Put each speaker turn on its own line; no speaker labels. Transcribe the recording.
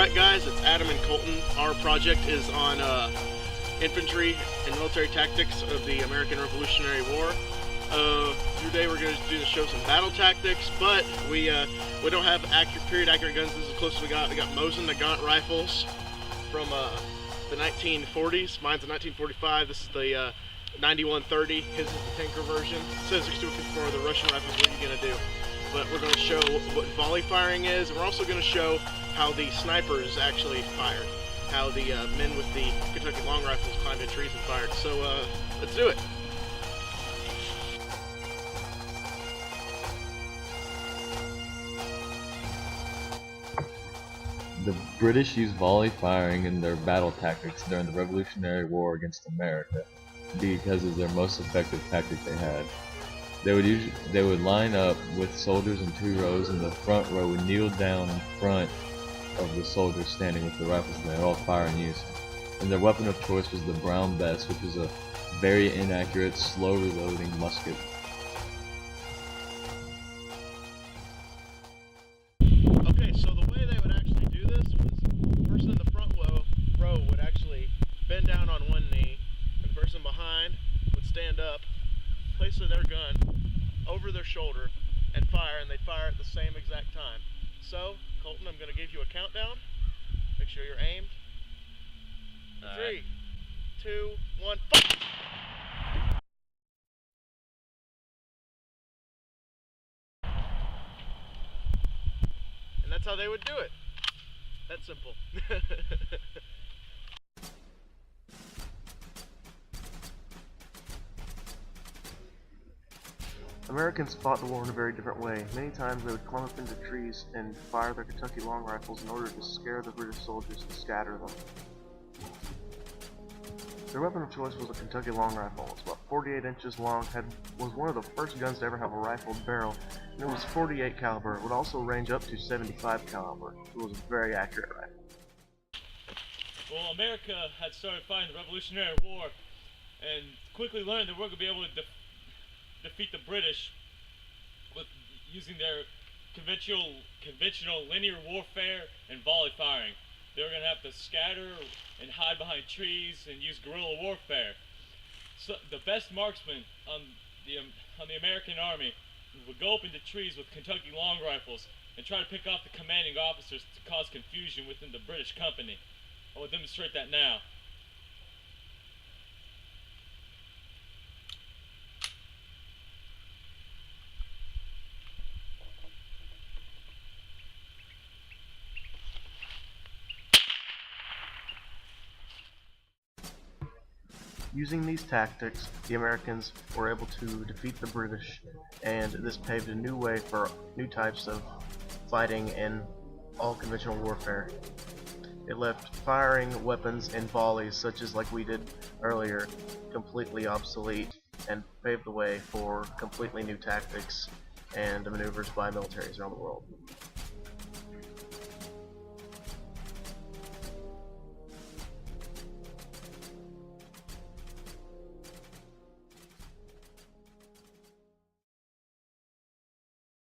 Alright guys, it's Adam and Colton. Our project is on infantry and military tactics of the American Revolutionary War. Today we're going to show some battle tactics, but we don't have period accurate guns. This is the closest we got. We got Mosin Nagant rifles from the 1940s. Mine's a 1945. This is the 9130. His is the tanker version. 7.62 for the Russian rifles. What are you going to do? But we're going to show what volley firing is, and we're also going to show how the snipers actually fired, how the men with the Kentucky long rifles climbed in trees and fired. So let's do it.
The British used volley firing in their battle tactics during the Revolutionary War against America because it was their most effective tactic they had. They would line up with soldiers in two rows, and the front row would kneel down in front of the soldiers standing with the rifles, and they would all fire in unison. And their weapon of choice was the Brown Bess, which was a very inaccurate, slow reloading musket.
Okay, so the way they would actually do this was the person in the front row would actually bend down on one knee, and the person behind would stand up, place their gun over their shoulder, and fire, and they'd fire at the same exact time. So, Colton, I'm going to give you a countdown. Make sure you're aimed. 3, 2, 1, fire! And that's how they would do it. That's simple.
Americans fought the war in a very different way. Many times they would climb up into trees and fire their Kentucky long rifles in order to scare the British soldiers and scatter them. Their weapon of choice was a Kentucky long rifle. It's about 48 inches long, was one of the first guns to ever have a rifled barrel, and it was 48 caliber. It would also range up to 75 caliber. It was a very accurate rifle.
Well, America had started fighting the Revolutionary War and quickly learned that we're going to be able to defeat the British with using their conventional linear warfare and volley firing. They were going to have to scatter and hide behind trees and use guerrilla warfare. So the best marksmen on the American army would go up into trees with Kentucky long rifles and try to pick off the commanding officers to cause confusion within the British company. I will demonstrate that now.
Using these tactics, the Americans were able to defeat the British, and this paved a new way for new types of fighting in all conventional warfare. It left firing weapons and volleys, such as like we did earlier, completely obsolete, and paved the way for completely new tactics and maneuvers by militaries around the world.